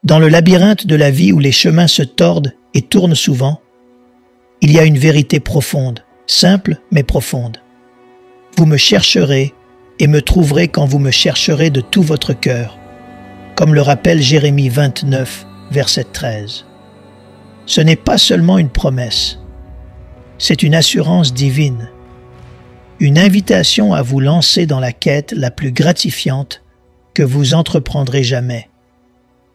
Dans le labyrinthe de la vie où les chemins se tordent et tournent souvent, il y a une vérité profonde, simple mais profonde. Vous me chercherez et me trouverez quand vous me chercherez de tout votre cœur, comme le rappelle Jérémie 29, verset 13. Ce n'est pas seulement une promesse, c'est une assurance divine, une invitation à vous lancer dans la quête la plus gratifiante que vous entreprendrez jamais,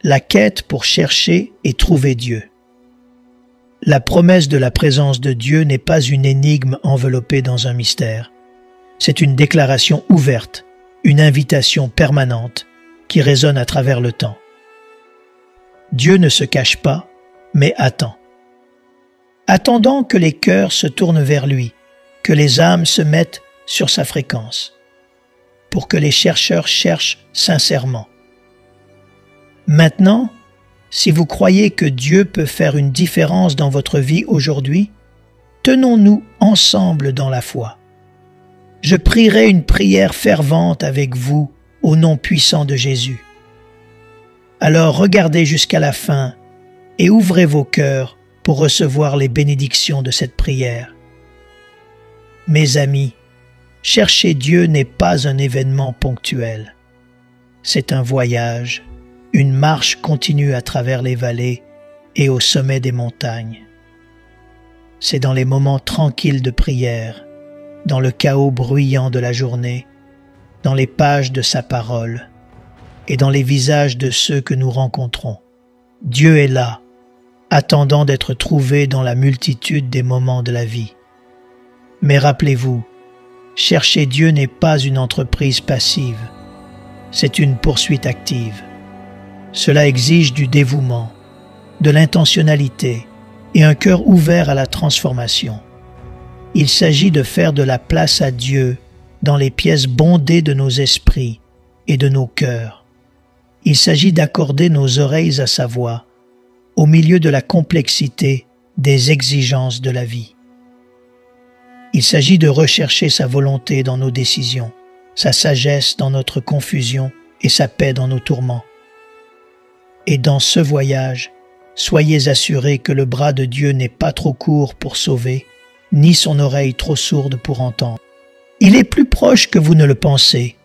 la quête pour chercher et trouver Dieu. La promesse de la présence de Dieu n'est pas une énigme enveloppée dans un mystère. C'est une déclaration ouverte, une invitation permanente qui résonne à travers le temps. Dieu ne se cache pas, mais attend. Attendant que les cœurs se tournent vers lui, que les âmes se mettent sur sa fréquence, pour que les chercheurs cherchent sincèrement. Maintenant, si vous croyez que Dieu peut faire une différence dans votre vie aujourd'hui, tenons-nous ensemble dans la foi. Je prierai une prière fervente avec vous au nom puissant de Jésus. Alors regardez jusqu'à la fin et ouvrez vos cœurs pour recevoir les bénédictions de cette prière. Mes amis, chercher Dieu n'est pas un événement ponctuel. C'est un voyage, une marche continue à travers les vallées et au sommet des montagnes. C'est dans les moments tranquilles de prière, dans le chaos bruyant de la journée, dans les pages de sa parole et dans les visages de ceux que nous rencontrons. Dieu est là, attendant d'être trouvé dans la multitude des moments de la vie. Mais rappelez-vous, chercher Dieu n'est pas une entreprise passive, c'est une poursuite active. Cela exige du dévouement, de l'intentionnalité et un cœur ouvert à la transformation. Il s'agit de faire de la place à Dieu dans les pièces bondées de nos esprits et de nos cœurs. Il s'agit d'accorder nos oreilles à sa voix au milieu de la complexité des exigences de la vie. Il s'agit de rechercher sa volonté dans nos décisions, sa sagesse dans notre confusion et sa paix dans nos tourments. Et dans ce voyage, soyez assurés que le bras de Dieu n'est pas trop court pour sauver, ni son oreille trop sourde pour entendre. Il est plus proche que vous ne le pensez,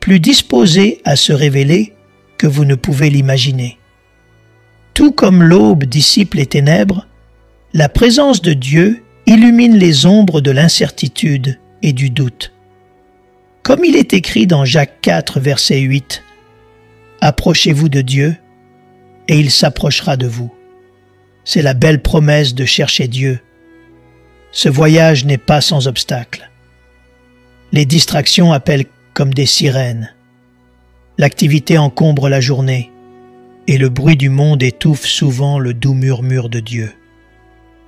plus disposé à se révéler que vous ne pouvez l'imaginer. Tout comme l'aube dissipe les ténèbres, la présence de Dieu illumine les ombres de l'incertitude et du doute. Comme il est écrit dans Jacques 4, verset 8, « Approchez-vous de Dieu, et il s'approchera de vous. » C'est la belle promesse de chercher Dieu. Ce voyage n'est pas sans obstacle. Les distractions appellent comme des sirènes. L'activité encombre la journée, et le bruit du monde étouffe souvent le doux murmure de Dieu.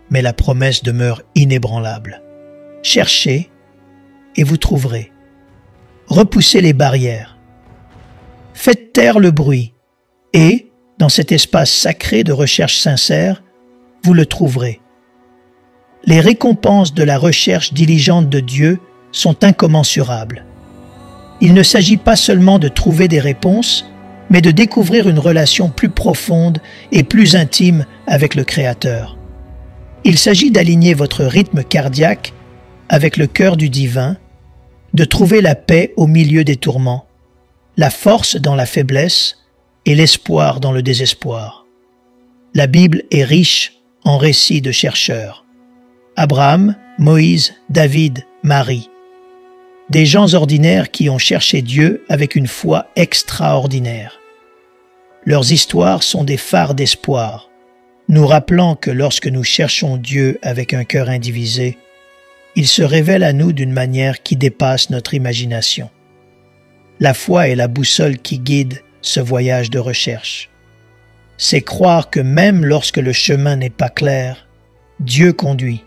Mais la promesse demeure inébranlable. Cherchez, et vous trouverez. Repoussez les barrières. Faites taire le bruit, et, dans cet espace sacré de recherche sincère, vous le trouverez. Les récompenses de la recherche diligente de Dieu sont incommensurables. Il ne s'agit pas seulement de trouver des réponses, mais de découvrir une relation plus profonde et plus intime avec le Créateur. Il s'agit d'aligner votre rythme cardiaque avec le cœur du divin, de trouver la paix au milieu des tourments, la force dans la faiblesse et l'espoir dans le désespoir. La Bible est riche en récits de chercheurs. Abraham, Moïse, David, Marie. Des gens ordinaires qui ont cherché Dieu avec une foi extraordinaire. Leurs histoires sont des phares d'espoir, nous rappelant que lorsque nous cherchons Dieu avec un cœur indivisé, il se révèle à nous d'une manière qui dépasse notre imagination. La foi est la boussole qui guide ce voyage de recherche. C'est croire que même lorsque le chemin n'est pas clair, Dieu conduit.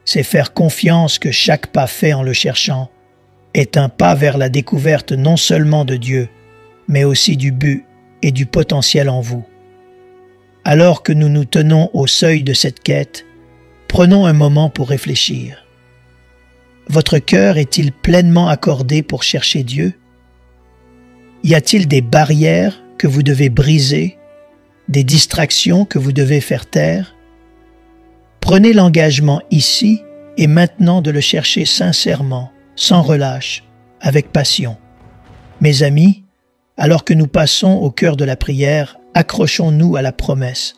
C'est faire confiance que chaque pas fait en le cherchant est un pas vers la découverte non seulement de Dieu, mais aussi du but et du potentiel en vous. Alors que nous nous tenons au seuil de cette quête, prenons un moment pour réfléchir. Votre cœur est-il pleinement accordé pour chercher Dieu? Y a-t-il des barrières que vous devez briser des distractions que vous devez faire taire? Prenez l'engagement ici et maintenant de le chercher sincèrement, sans relâche, avec passion. Mes amis, alors que nous passons au cœur de la prière, accrochons-nous à la promesse.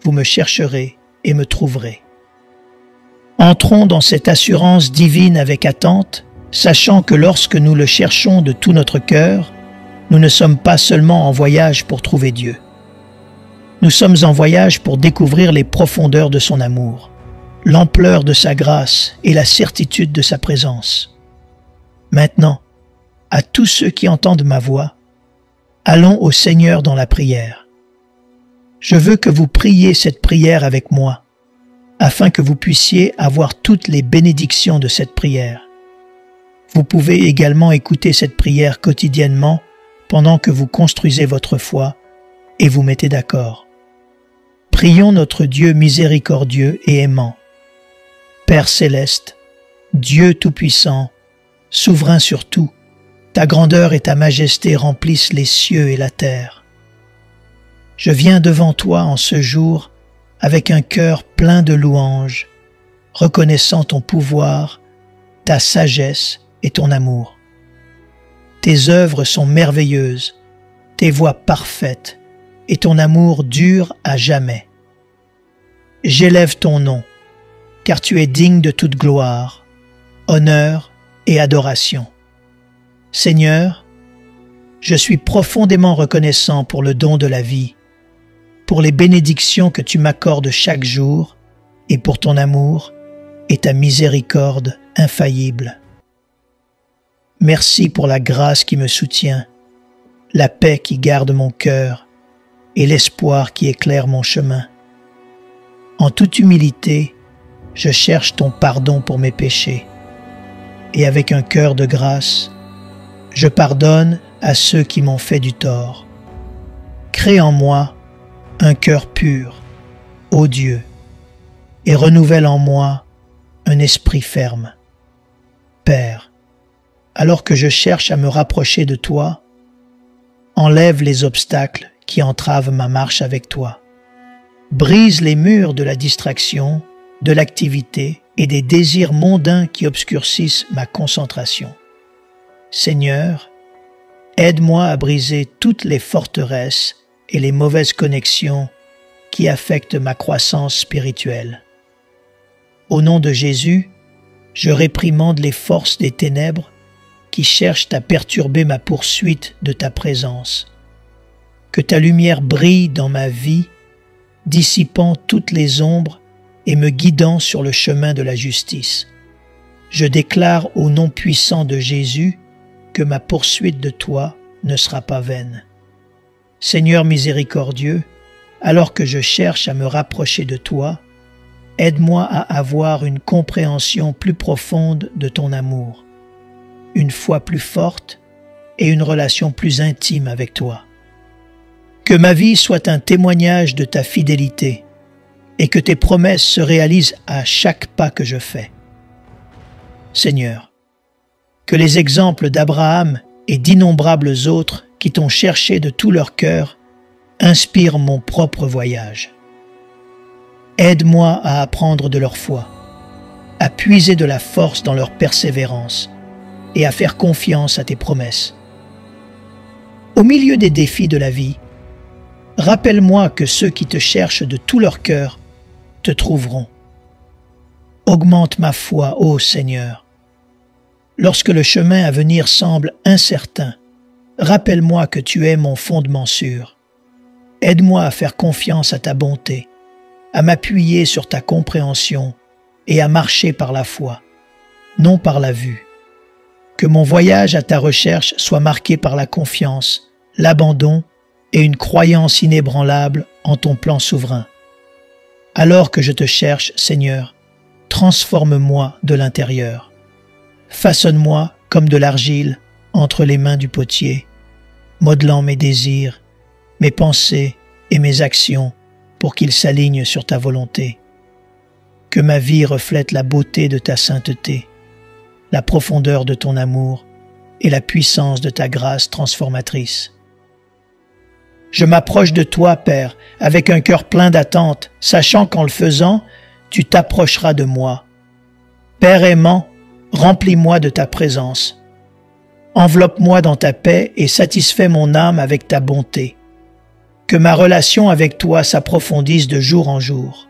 Vous me chercherez et me trouverez. Entrons dans cette assurance divine avec attente, sachant que lorsque nous le cherchons de tout notre cœur, nous ne sommes pas seulement en voyage pour trouver Dieu. Nous sommes en voyage pour découvrir les profondeurs de son amour, l'ampleur de sa grâce et la certitude de sa présence. Maintenant, à tous ceux qui entendent ma voix, allons au Seigneur dans la prière. Je veux que vous priez cette prière avec moi, afin que vous puissiez avoir toutes les bénédictions de cette prière. Vous pouvez également écouter cette prière quotidiennement pendant que vous construisez votre foi et vous mettez d'accord. Prions notre Dieu miséricordieux et aimant. Père céleste, Dieu tout-puissant, souverain sur tout, ta grandeur et ta majesté remplissent les cieux et la terre. Je viens devant toi en ce jour avec un cœur plein de louanges, reconnaissant ton pouvoir, ta sagesse et ton amour. Tes œuvres sont merveilleuses, tes voies parfaites, et ton amour dure à jamais. J'élève ton nom, car tu es digne de toute gloire, honneur et adoration. Seigneur, je suis profondément reconnaissant pour le don de la vie, pour les bénédictions que tu m'accordes chaque jour et pour ton amour et ta miséricorde infaillible. Merci pour la grâce qui me soutient, la paix qui garde mon cœur et l'espoir qui éclaire mon chemin. En toute humilité, je cherche ton pardon pour mes péchés et avec un cœur de grâce, je pardonne à ceux qui m'ont fait du tort. Crée en moi un cœur pur, ô Dieu, et renouvelle en moi un esprit ferme. Père, alors que je cherche à me rapprocher de toi, enlève les obstacles qui entravent ma marche avec toi. Brise les murs de la distraction, de l'activité et des désirs mondains qui obscurcissent ma concentration. Seigneur, aide-moi à briser toutes les forteresses et les mauvaises connexions qui affectent ma croissance spirituelle. Au nom de Jésus, je réprimande les forces des ténèbres qui cherchent à perturber ma poursuite de ta présence. Que ta lumière brille dans ma vie, dissipant toutes les ombres et me guidant sur le chemin de la justice. Je déclare au nom puissant de Jésus que ma poursuite de toi ne sera pas vaine. Seigneur miséricordieux, alors que je cherche à me rapprocher de toi, aide-moi à avoir une compréhension plus profonde de ton amour, une foi plus forte et une relation plus intime avec toi. Que ma vie soit un témoignage de ta fidélité et que tes promesses se réalisent à chaque pas que je fais. Seigneur, que les exemples d'Abraham et d'innombrables autres qui t'ont cherché de tout leur cœur inspirent mon propre voyage. Aide-moi à apprendre de leur foi, à puiser de la force dans leur persévérance et à faire confiance à tes promesses. Au milieu des défis de la vie, rappelle-moi que ceux qui te cherchent de tout leur cœur te trouveront. Augmente ma foi, ô Seigneur. Lorsque le chemin à venir semble incertain, rappelle-moi que tu es mon fondement sûr. Aide-moi à faire confiance à ta bonté, à m'appuyer sur ta compréhension et à marcher par la foi, non par la vue. Que mon voyage à ta recherche soit marqué par la confiance, l'abandon et une croyance inébranlable en ton plan souverain. Alors que je te cherche, Seigneur, transforme-moi de l'intérieur. Façonne-moi comme de l'argile entre les mains du potier, modelant mes désirs, mes pensées et mes actions pour qu'ils s'alignent sur ta volonté. Que ma vie reflète la beauté de ta sainteté, la profondeur de ton amour et la puissance de ta grâce transformatrice. Je m'approche de toi, Père, avec un cœur plein d'attente, sachant qu'en le faisant, tu t'approcheras de moi. Père aimant, remplis-moi de ta présence. Enveloppe-moi dans ta paix et satisfais mon âme avec ta bonté. Que ma relation avec toi s'approfondisse de jour en jour,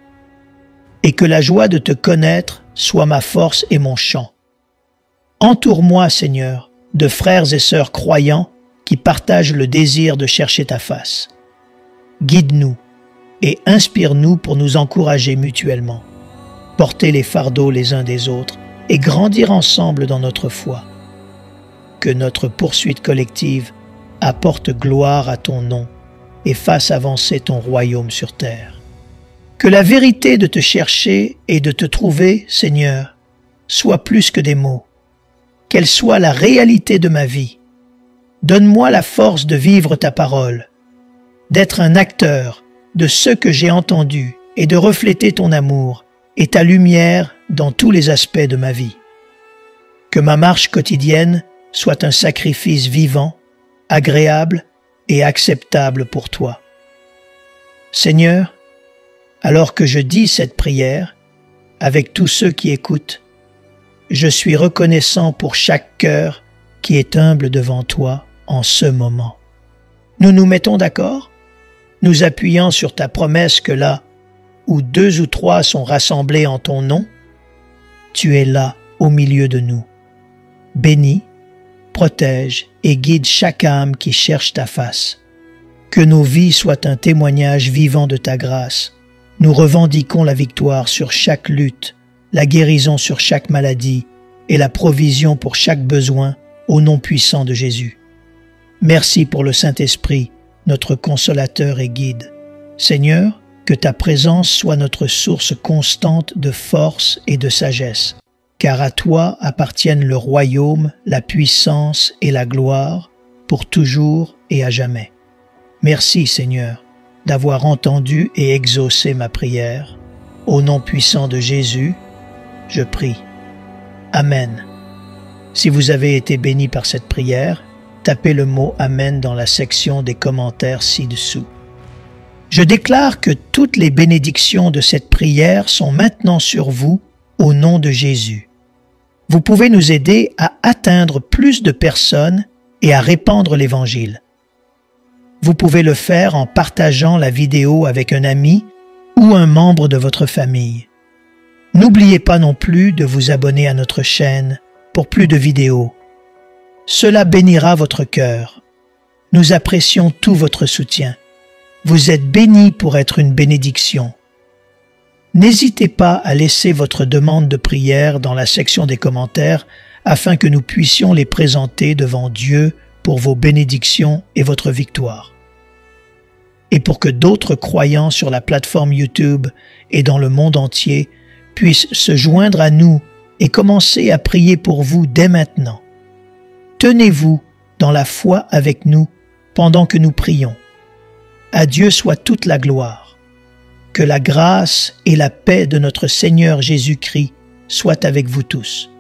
et que la joie de te connaître soit ma force et mon chant. Entoure-moi, Seigneur, de frères et sœurs croyants qui partagent le désir de chercher ta face. Guide-nous et inspire-nous pour nous encourager mutuellement, porter les fardeaux les uns des autres et grandir ensemble dans notre foi. Que notre poursuite collective apporte gloire à ton nom et fasse avancer ton royaume sur terre. Que la vérité de te chercher et de te trouver, Seigneur, soit plus que des mots. Qu'elle soit la réalité de ma vie. Donne-moi la force de vivre ta parole, d'être un acteur de ce que j'ai entendu et de refléter ton amour et ta lumière dans tous les aspects de ma vie. Que ma marche quotidienne soit un sacrifice vivant, agréable et acceptable pour toi. Seigneur, alors que je dis cette prière, avec tous ceux qui écoutent, je suis reconnaissant pour chaque cœur qui est humble devant toi en ce moment. Nous nous mettons d'accord, nous appuyant sur ta promesse que là où 2 ou 3 sont rassemblés en ton nom, tu es là au milieu de nous. Bénis, protège et guide chaque âme qui cherche ta face. Que nos vies soient un témoignage vivant de ta grâce. Nous revendiquons la victoire sur chaque lutte, la guérison sur chaque maladie et la provision pour chaque besoin au nom puissant de Jésus. Merci pour le Saint-Esprit, notre consolateur et guide. Seigneur, que ta présence soit notre source constante de force et de sagesse, car à toi appartiennent le royaume, la puissance et la gloire, pour toujours et à jamais. Merci, Seigneur, d'avoir entendu et exaucé ma prière. Au nom puissant de Jésus, je prie. Amen. Si vous avez été béni par cette prière, tapez le mot « Amen » dans la section des commentaires ci-dessous. Je déclare que toutes les bénédictions de cette prière sont maintenant sur vous au nom de Jésus. Vous pouvez nous aider à atteindre plus de personnes et à répandre l'Évangile. Vous pouvez le faire en partageant la vidéo avec un ami ou un membre de votre famille. N'oubliez pas non plus de vous abonner à notre chaîne pour plus de vidéos. Cela bénira votre cœur. Nous apprécions tout votre soutien. Vous êtes bénis pour être une bénédiction. N'hésitez pas à laisser votre demande de prière dans la section des commentaires afin que nous puissions les présenter devant Dieu pour vos bénédictions et votre victoire. Et pour que d'autres croyants sur la plateforme YouTube et dans le monde entier puissent se joindre à nous et commencer à prier pour vous dès maintenant. Tenez-vous dans la foi avec nous pendant que nous prions. À Dieu soit toute la gloire. Que la grâce et la paix de notre Seigneur Jésus-Christ soient avec vous tous.